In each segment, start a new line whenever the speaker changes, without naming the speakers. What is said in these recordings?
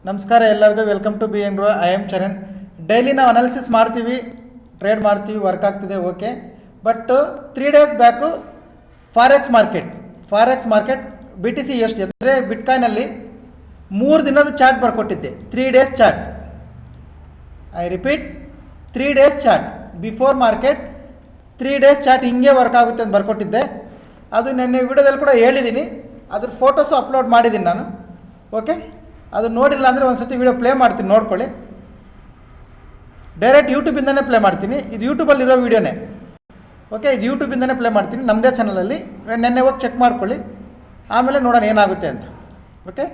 ನಮಸ್ಕಾರ ಎಲ್ಲರಿಗೂ welcome to B N grow. I am Charan. Daily ನಾವು ಅನಾಲಿಸಿಸ್ ಮಾಡ್ತೀವಿ, ಟ್ರೇಡ್ ಮಾಡ್ತೀವಿ, ವರ್ಕ್ ಆಗ್ತಿದೆ, okay. But 3 days back forex market B T C ಎಷ್ಟು ಅಂದರೆ ಬಿಟ್ಕಾಯ್ನಲ್ಲಿ 3 ದಿನದ ಚಾರ್ಟ್ ಬರ್ಕೊಟ್ಟಿದ್ದೆ. 3 days chart, I repeat 3 days chart. Before market 3 days chart ಹಿಂಗೆ ವರ್ಕ್ ಆಗುತ್ತೆ ಅಂತ ಬರ್ಕೊಟ್ಟಿದ್ದೆ. ಅದು ನೆನ್ನೆ ವಿಡಿಯೋದಲ್ಲಿ ಕೂಡ ಹೇಳಿದ್ದೀನಿ, ಅದ್ರ ಫೋಟೋಸು ಅಪ್ಲೋಡ್ ಮಾಡಿದ್ದೀನಿ ನಾನು, ಓಕೆ. ಅದು ನೋಡಿಲ್ಲ ಅಂದರೆ ಒಂದು ಸತಿ ವೀಡಿಯೋ ಪ್ಲೇ ಮಾಡ್ತೀನಿ, ನೋಡ್ಕೊಳ್ಳಿ. ಡೈರೆಕ್ಟ್ ಯೂಟ್ಯೂಬಿಂದನೇ ಪ್ಲೇ ಮಾಡ್ತೀನಿ, ಇದು ಯೂಟ್ಯೂಬಲ್ಲಿರೋ ವೀಡಿಯೋನೇ, ಓಕೆ. ಇದು ಯೂಟ್ಯೂಬಿಂದನೇ ಪ್ಲೇ ಮಾಡ್ತೀನಿ, ನಮ್ಮದೇ ಚಾನಲಲ್ಲಿ. ನೆನ್ನೆ ಹೋಗಿ ಚೆಕ್ ಮಾಡ್ಕೊಳ್ಳಿ, ಆಮೇಲೆ ನೋಡೋಣ ಏನಾಗುತ್ತೆ ಅಂತ, ಓಕೆ.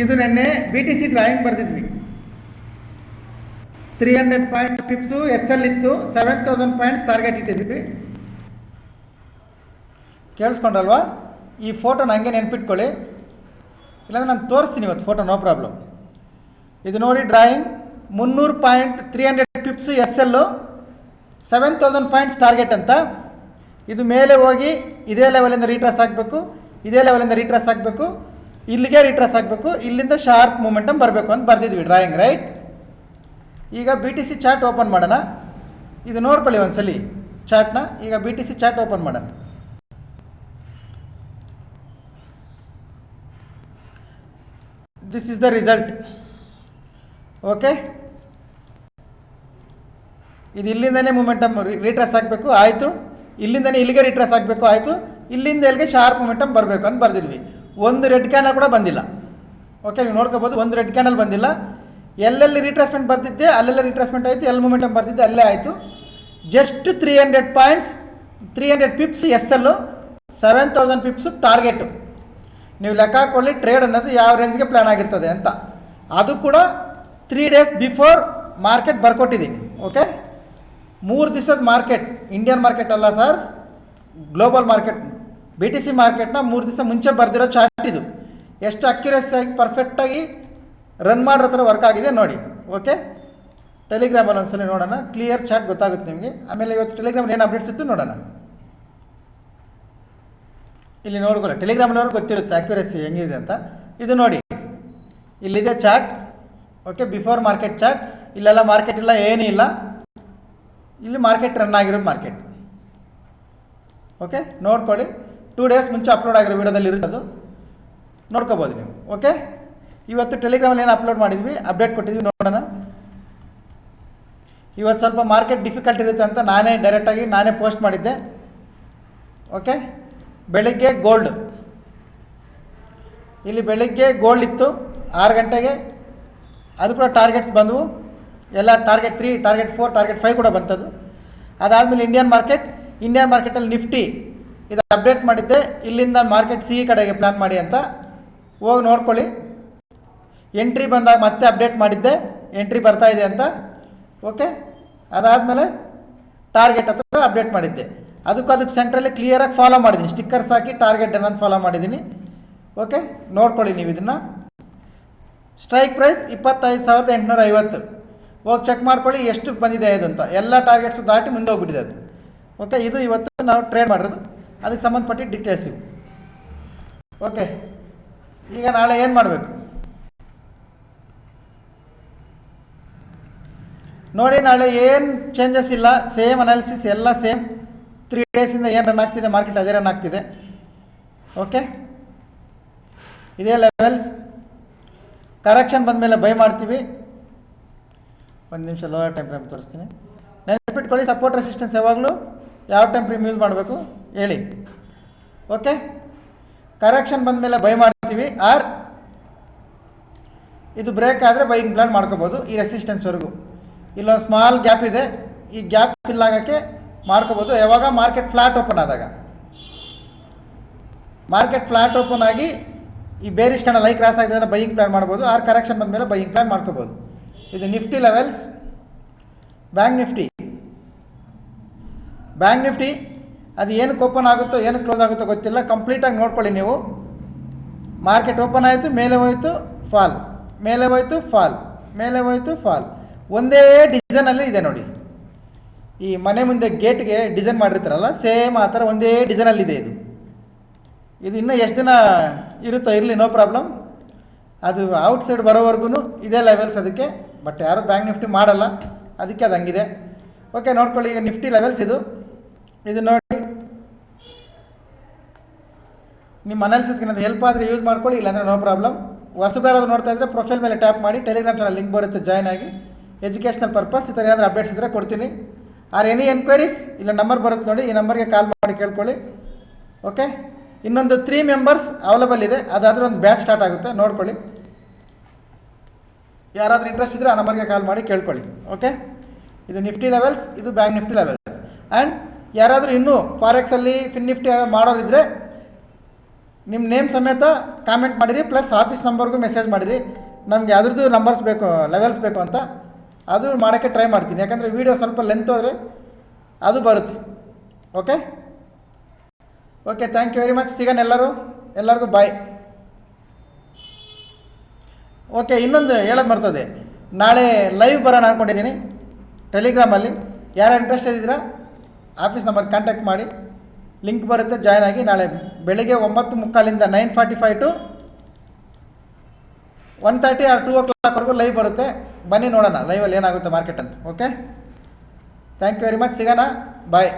ಇದು ನೆನ್ನೆ ಬಿ ಟಿ ಸಿ ಡ್ರಾಯಿಂಗ್ ಬರೆದಿದ್ವಿ. 300 ಪಾಯಿಂಟ್ ಟಿಪ್ಸು ಎಸ್ ಎಲ್ ಇತ್ತು, 7000 ಪಾಯಿಂಟ್ಸ್ ಟಾರ್ಗೆಟ್ ಇಟ್ಟಿದ್ವಿ. ಕೇಳಿಸ್ಕೊಂಡ್ರಲ್ವಾ? ಈ ಫೋಟೋ ನನಗೆ ನೆನ್ಪಿಟ್ಕೊಳ್ಳಿ, ಇಲ್ಲಾಂದರೆ ನಾನು ತೋರಿಸ್ತೀನಿ ಇವತ್ತು ಫೋಟೋ, ನೋ ಪ್ರಾಬ್ಲಮ್. ಇದು ನೋಡಿ ಡ್ರಾಯಿಂಗ್ 300 ಪಾಯಿಂಟ್ 300 ಟಿಪ್ಸು ಎಸ್ ಎಲ್ಲು, 7000 ಪಾಯಿಂಟ್ಸ್ ಟಾರ್ಗೆಟ್ ಅಂತ. ಇದು ಮೇಲೆ ಹೋಗಿ ಇದೇ ಲೆವೆಲಿಂದ ರೀಟ್ರೇಸ್ ಆಗಬೇಕು, ಇದೇ ಲೆವೆಲಿಂದ ರೀಟ್ರೇಸ್ ಆಗಬೇಕು, ಇಲ್ಲಿಗೆ ರೀಟ್ರೇಸ್ ಆಗಬೇಕು, ಇಲ್ಲಿಂದ ಶಾರ್ಪ್ ಮೂಮೆಂಟಮ್ ಬರಬೇಕು ಅಂತ ಬರೆದಿದ್ವಿ ಡ್ರಾಯಿಂಗ್, ರೈಟ್. ಈಗ B T C chart open ಮಾಡೋಣ. ಇದು ನೋಡ್ಕೊಳ್ಳಿ ಒಂದ್ಸಲಿ ಚಾರ್ಟ್ನ. ಈಗ B T C chart open ಮಾಡೋಣ. This is the result, okay. ಇದು ಇಲ್ಲಿಂದನೇ ಮೂಮೆಂಟಮ್ ರೀಟ್ರೇಸ್ ಆಗಬೇಕು, ಆಯಿತು. ಇಲ್ಲಿಂದನೇ ಇಲ್ಲಿಗೆ ರೀಟ್ರೇಸ್ ಆಗಬೇಕು, ಆಯಿತು. ಇಲ್ಲಿಂದ ಇಲ್ಲಿಗೆ ಶಾರ್ಪ್ ಮೂಮೆಂಟಮ್ ಬರಬೇಕು ಅಂತ ಬರೆದಿದ್ವಿ. ಒಂದು ರೆಡ್ ಕ್ಯಾಂಡಲ್ ಕೂಡ ಬಂದಿಲ್ಲ, ಓಕೆ. ನೀವು ನೋಡ್ಕೋಬೋದು, ಒಂದು ರೆಡ್ ಕ್ಯಾಂಡಲ್ ಬಂದಿಲ್ಲ. ಎಲ್ಲೆಲ್ಲಿ ರೀಟ್ರೇಸ್ಮೆಂಟ್ ಬರ್ತಿದ್ದೆ ಅಲ್ಲೆಲ್ಲ ರೀಟ್ರೇಸ್ಮೆಂಟ್ ಆಯಿತು, ಎಲ್ಲಿ ಮೂಮೆಂಟಮ್ ಬರ್ತಿದ್ದೆ ಅಲ್ಲೇ ಆಯಿತು. ಜಸ್ಟ್ 300 ಪಾಯಿಂಟ್ಸ್ 300 ಪಿಪ್ಸ್ ಎಸ್ ಎಲ್ಲು, 7000 ಪಿಪ್ಸು ಟಾರ್ಗೆಟು. ನೀವು ಲೆಕ್ಕ ಹಾಕ್ಕೊಳ್ಳಿ ಟ್ರೇಡ್ ಅನ್ನೋದು ಯಾವ ರೇಂಜ್ಗೆ ಪ್ಲ್ಯಾನ್ ಆಗಿರ್ತದೆ ಅಂತ. ಅದು ಕೂಡ 3 ಡೇಸ್ ಬಿಫೋರ್ ಮಾರ್ಕೆಟ್ ಬರ್ಕೊಟ್ಟಿದ್ದೀನಿ, ಓಕೆ. 3 ದಿವಸದ ಮಾರ್ಕೆಟ್, ಇಂಡಿಯನ್ ಮಾರ್ಕೆಟ್ ಅಲ್ಲ sir, global market, B T C ಮಾರ್ಕೆಟ್ನ 3 ದಿವಸ ಮುಂಚೆ ಬರೆದಿರೋ ಚಾರ್ಟ್ ಇದು. ಎಷ್ಟು ಅಕ್ಯುರೇಸಿಯಾಗಿ ಪರ್ಫೆಕ್ಟಾಗಿ ರನ್ ಮಾಡಿರೋ ಥರ ವರ್ಕ್ ಆಗಿದೆ ನೋಡಿ, ಓಕೆ. ಟೆಲಿಗ್ರಾಮಲ್ಲಿ ಒಂದ್ಸಲ ನೋಡೋಣ, ಕ್ಲಿಯರ್ ಚಾರ್ಟ್ ಗೊತ್ತಾಗುತ್ತೆ ನಿಮಗೆ. ಆಮೇಲೆ ಇವತ್ತು ಟೆಲಿಗ್ರಾಮಲ್ಲಿ ಏನು ಅಪ್ಡೇಟ್ಸ್ ಇತ್ತು ನೋಡೋಣ. ಇಲ್ಲಿ ನೋಡ್ಕೊಳ್ಳಿ, ಟೆಲಿಗ್ರಾಮ್ನವ್ರಿಗೆ ಗೊತ್ತಿರುತ್ತೆ ಅಕ್ಯುರೇಸಿ ಹೆಂಗಿದೆ ಅಂತ. ಇದು ನೋಡಿ, ಇಲ್ಲಿದೆ chart, okay. Before market chart. ಇಲ್ಲೆಲ್ಲ ಮಾರ್ಕೆಟ್ ಇಲ್ಲ, ಏನೂ ಇಲ್ಲ. ಇಲ್ಲಿ ಮಾರ್ಕೆಟ್ ರನ್ ಆಗಿರೋದು ಮಾರ್ಕೆಟ್, ಓಕೆ. ನೋಡ್ಕೊಳ್ಳಿ, 2 ಡೇಸ್ ಮುಂಚೆ ಅಪ್ಲೋಡ್ ಆಗಿರೋ ವೀಡಿಯೋದಲ್ಲಿ ಇರೋದು ನೋಡ್ಕೋಬೋದು ನೀವು, ಓಕೆ. ಇವತ್ತು ಟೆಲಿಗ್ರಾಮಲ್ಲಿ ಏನು ಅಪ್ಲೋಡ್ ಮಾಡಿದ್ವಿ, ಅಪ್ಡೇಟ್ ಕೊಟ್ಟಿದ್ವಿ, ನೋಡೋಣ. ಇವತ್ತು ಸ್ವಲ್ಪ ಮಾರ್ಕೆಟ್ ಡಿಫಿಕಲ್ಟ್ ಇರುತ್ತೆ ಅಂತ ನಾನೇ ಪೋಸ್ಟ್ ಮಾಡಿದ್ದೆ, ಓಕೆ. ಬೆಳಿಗ್ಗೆ ಗೋಲ್ಡ್, ಇಲ್ಲಿ ಬೆಳಿಗ್ಗೆ ಗೋಲ್ಡ್ ಇತ್ತು 6 ಗಂಟೆಗೆ, ಅದು ಕೂಡ ಟಾರ್ಗೆಟ್ಸ್ ಬಂದವು ಎಲ್ಲ. ಟಾರ್ಗೆಟ್ 3, ಟಾರ್ಗೆಟ್ 4, ಟಾರ್ಗೆಟ್ 5 ಕೂಡ ಬಂತದು. ಅದಾದಮೇಲೆ ಇಂಡಿಯನ್ ಮಾರ್ಕೆಟಲ್ಲಿ ನಿಫ್ಟಿ ಇದು ಅಪ್ಡೇಟ್ ಮಾಡಿದ್ದೆ, ಇಲ್ಲಿಂದ ಮಾರ್ಕೆಟ್ ಸಿ ಕಡೆಗೆ ಪ್ಲ್ಯಾನ್ ಮಾಡಿ ಅಂತ. ಹೋಗಿ ನೋಡ್ಕೊಳ್ಳಿ. ಎಂಟ್ರಿ ಬಂದಾಗ ಮತ್ತೆ ಅಪ್ಡೇಟ್ ಮಾಡಿದ್ದೆ, ಎಂಟ್ರಿ ಬರ್ತಾ ಇದೆ ಅಂತ, ಓಕೆ. ಅದಾದಮೇಲೆ ಟಾರ್ಗೆಟ್ ಹತ್ರ ಅಪ್ಡೇಟ್ ಮಾಡಿದ್ದೆ. ಅದಕ್ಕೆ ಸೆಂಟ್ರಲ್ಲಿ ಕ್ಲಿಯರಾಗಿ ಫಾಲೋ ಮಾಡಿದ್ದೀನಿ, ಸ್ಟಿಕ್ಕರ್ಸ್ ಹಾಕಿ ಟಾರ್ಗೆಟ್ ಅನ್ನೋದು ಫಾಲೋ ಮಾಡಿದ್ದೀನಿ, ಓಕೆ. ನೋಡ್ಕೊಳ್ಳಿ ನೀವು ಇದನ್ನು. Strike price 25,850. ಹೋಗಿ ಚೆಕ್ ಮಾಡ್ಕೊಳ್ಳಿ ಎಷ್ಟು ಬಂದಿದೆ ಇದು ಅಂತ. ಎಲ್ಲ ಟಾರ್ಗೆಟ್ಸು ದಾಟಿ ಮುಂದೆ ಹೋಗ್ಬಿಟ್ಟಿದೆ ಅದು, ಓಕೆ. ಇದು ಇವತ್ತು ನಾವು ಟ್ರೇಡ್ ಮಾಡಿರೋದು, ಅದಕ್ಕೆ ಸಂಬಂಧಪಟ್ಟಿದ್ದ ಡೀಟೇಲ್ಸ್ ಇವು, ಓಕೆ. ಈಗ ನಾಳೆ ಏನು ಮಾಡಬೇಕು ನೋಡಿ. ನಾಳೆ ಏನು ಚೇಂಜಸ್ ಇಲ್ಲ, ಸೇಮ್ ಅನಾಲಿಸಿಸ್, ಎಲ್ಲ ಸೇಮ್. 3 ಡೇಸಿಂದ ಏನು ರನ್ ಆಗ್ತಿದೆ ಮಾರ್ಕೆಟ್ ಅದೇ ರನ್ ಆಗ್ತಿದೆ, ಓಕೆ. ಇದೇ ಲೆವೆಲ್ಸ್. ಕರೆಕ್ಷನ್ ಬಂದಮೇಲೆ ಬೈ ಮಾಡ್ತೀವಿ. ಒಂದು ನಿಮಿಷ ಲೋಯರ್ ಟೈಮ್ ಫ್ರೇಮ್ ತೋರಿಸ್ತೀನಿ. ನೆನಪಿಟ್ಕೊಳ್ಳಿ, ಸಪೋರ್ಟ್ ರೆಸಿಸ್ಟೆನ್ಸ್ ಯಾವಾಗಲೂ ಯಾವ ಟೈಮ್ ಫ್ರೇಮ್ ಯೂಸ್ ಮಾಡಬೇಕು ಹೇಳಿ, ಓಕೆ. ಕರೆಕ್ಷನ್ ಬಂದಮೇಲೆ ಬೈ ಮಾಡ್ತೀವಿ, ಆರ್ ಇದು ಬ್ರೇಕ್ ಆದರೆ ಬೈಯಿಂಗ್ ಪ್ಲಾನ್ ಮಾಡ್ಕೋಬೋದು ಈ ರೆಸಿಸ್ಟೆನ್ಸ್ವರೆಗೂ. ಇಲ್ಲೊಂದು ಸ್ಮಾಲ್ ಗ್ಯಾಪ್ ಇದೆ, ಈ ಗ್ಯಾಪ್ ಫಿಲ್ ಆಗೋಕ್ಕೆ ಮಾಡ್ಕೋಬೋದು. ಯಾವಾಗ ಮಾರ್ಕೆಟ್ ಫ್ಲಾಟ್ ಓಪನ್ ಆದಾಗ, ಮಾರ್ಕೆಟ್ ಫ್ಲಾಟ್ ಓಪನ್ ಆಗಿ ಈ ಬೇರಿಶ್ ಕ್ಯಾಂಡಲ್ ಲೈ ಕ್ರಾಸ್ ಆಗಿದೆ ಅಂದರೆ ಬೈಯಿಂಗ್ ಪ್ಲಾನ್ ಮಾಡ್ಬೋದು, ಆರ್ ಕರೆಕ್ಷನ್ ಬಂದಮೇಲೆ ಬೈಯಿಂಗ್ ಪ್ಲಾನ್ ಮಾಡ್ಕೋಬೋದು. ಇದು ನಿಫ್ಟಿ ಲೆವೆಲ್ಸ್. ಬ್ಯಾಂಕ್ ನಿಫ್ಟಿ ಅದು ಏನಕ್ಕೆ ಓಪನ್ ಆಗುತ್ತೋ ಏನಕ್ಕೆ ಕ್ಲೋಸ್ ಆಗುತ್ತೋ ಗೊತ್ತಿಲ್ಲ, ಕಂಪ್ಲೀಟಾಗಿ ನೋಡ್ಕೊಳ್ಳಿ ನೀವು. ಮಾರ್ಕೆಟ್ ಓಪನ್ ಆಯಿತು, ಮೇಲೆ ಹೋಯಿತು ಫಾಲ್, ಮೇಲೆ ಹೋಯಿತು ಫಾಲ್, ಮೇಲೆ ಹೋಯಿತು ಫಾಲ್. ಒಂದೇ ಡಿಸೈನಲ್ಲಿ ಇದೆ ನೋಡಿ. ಈ ಮನೆ ಮುಂದೆ ಗೇಟ್ಗೆ ಡಿಸೈನ್ ಮಾಡಿರ್ತಾರಲ್ಲ, ಸೇಮ್ ಆ ಥರ ಒಂದೇ ಡಿಸೈನಲ್ಲಿದೆ ಇದು. ಇನ್ನೂ ಎಷ್ಟು ದಿನ ಇರುತ್ತೋ ಇರಲಿ, ನೋ ಪ್ರಾಬ್ಲಮ್. ಅದು ಔಟ್ಸೈಡ್ ಬರೋವರೆಗೂ ಇದೇ ಲೆವೆಲ್ಸ್ ಅದಕ್ಕೆ. ಬಟ್ ಯಾರು ಬ್ಯಾಂಕ್ ನಿಫ್ಟಿ ಮಾಡಲ್ಲ, ಅದಕ್ಕೆ ಅದು ಹಂಗಿದೆ. ಓಕೆ, ನೋಡ್ಕೊಳ್ಳಿ. ಈಗ ನಿಫ್ಟಿ ಲೆವೆಲ್ಸ್ ಇದು ನೋಡಿ. ನಿಮ್ಮ ಅನಾಲಿಸಿಸ್ಗೆ ನಾನು ಹೆಲ್ಪ್ ಆದರೆ ಯೂಸ್ ಮಾಡ್ಕೊಳ್ಳಿ, ಇಲ್ಲಾಂದರೆ ನೋ ಪ್ರಾಬ್ಲಮ್. ಹೊಸಬರಾದ್ರು ನೋಡ್ತಾ ಇದ್ದರೆ ಪ್ರೊಫೈಲ್ ಮೇಲೆ ಟ್ಯಾಪ್ ಮಾಡಿ, ಟೆಲಿಗ್ರಾಮ್ ಚಾನಲ್ ಲಿಂಕ್ ಬರುತ್ತೆ, ಜಾಯ್ನ್ ಆಗಿ. ಎಜುಕೇಷನಲ್ ಪರ್ಪಸ್ ಈ ಥರ ಏನಾದರೂ ಅಪ್ಡೇಟ್ಸ್ ಇದ್ದರೆ ಕೊಡ್ತೀನಿ. ಆರ್ ಎನಿ ಎನ್ಕ್ವೈರೀಸ್ ಇಲ್ಲ ನಂಬರ್ ಬರುತ್ತೆ ನೋಡಿ, ಈ ನಂಬರ್ಗೆ ಕಾಲ್ ಮಾಡಿ ಕೇಳ್ಕೊಳ್ಳಿ. ಓಕೆ, ಇನ್ನೊಂದು 3 ಮೆಂಬರ್ಸ್ ಅವೈಲೇಬಲ್ ಇದೆ, ಅದಾದರೆ ಒಂದು ಬ್ಯಾಚ್ ಸ್ಟಾರ್ಟ್ ಆಗುತ್ತೆ, ನೋಡ್ಕೊಳ್ಳಿ. ಯಾರಾದರೂ ಇಂಟ್ರೆಸ್ಟ್ ಇದ್ದರೆ ಆ ನಂಬರ್ಗೆ ಕಾಲ್ ಮಾಡಿ ಕೇಳ್ಕೊಳ್ಳಿ. ಓಕೆ, ಇದು ನಿಫ್ಟಿ ಲೆವೆಲ್ಸ್, ಇದು ಬ್ಯಾಂಕ್ ನಿಫ್ಟಿ ಲೆವೆಲ್ಸ್. ಆ್ಯಂಡ್ ಯಾರಾದರೂ ಇನ್ನೂ ಫಾರೆಕ್ಸಲ್ಲಿ ಫಿನ್ ನಿಫ್ಟಿ ಮಾಡೋರಿದ್ದರೆ ನಿಮ್ಮ ನೇಮ್ ಸಮೇತ ಕಾಮೆಂಟ್ ಮಾಡಿರಿ, ಪ್ಲಸ್ ಆಫೀಸ್ ನಂಬರ್ಗೂ ಮೆಸೇಜ್ ಮಾಡಿರಿ. ನಮ್ಗೆ ಯಾವ್ದ್ರದ್ದು ನಂಬರ್ಸ್ ಬೇಕು, ಲೆವೆಲ್ಸ್ ಬೇಕು ಅಂತ, ಅದು ಮಾಡೋಕ್ಕೆ ಟ್ರೈ ಮಾಡ್ತೀನಿ. ಯಾಕಂದರೆ ವೀಡಿಯೋ ಸ್ವಲ್ಪ ಲೆಂತ್ ಹೋದರೆ ಅದು ಬರುತ್ತೆ. Okay okay, thank you very much. ಸಿಗೋಣ ಎಲ್ಲರಿಗೂ ಬಾಯ್. ಓಕೆ, ಇನ್ನೊಂದು ಹೇಳೋದು ಮರ್ತದೆ, ನಾಳೆ ಲೈವ್ ಬರೋಣ ಅಂದ್ಕೊಂಡಿದ್ದೀನಿ ಟೆಲಿಗ್ರಾಮಲ್ಲಿ. ಯಾರು ಇಂಟ್ರೆಸ್ಟೆಡ್ ಇದ್ದೀರಾ ಆಫೀಸ್ ನಂಬರ್ ಕಾಂಟ್ಯಾಕ್ಟ್ ಮಾಡಿ, ಲಿಂಕ್ ಬರುತ್ತೆ, ಜಾಯ್ನ್ ಆಗಿ. ನಾಳೆ ಬೆಳಿಗ್ಗೆ 9:45 9:45 to 1:30 ಆರ್ 2 o'clock ಲೈವ್ ಬರುತ್ತೆ. ಬನ್ನಿ ನೋಡೋಣ ಲೈವಲ್ಲಿ ಏನಾಗುತ್ತೆ ಮಾರ್ಕೆಟ್ ಅಂತ. Okay, thank you very much. ಸಿಗೋಣ, ಬಾಯ್.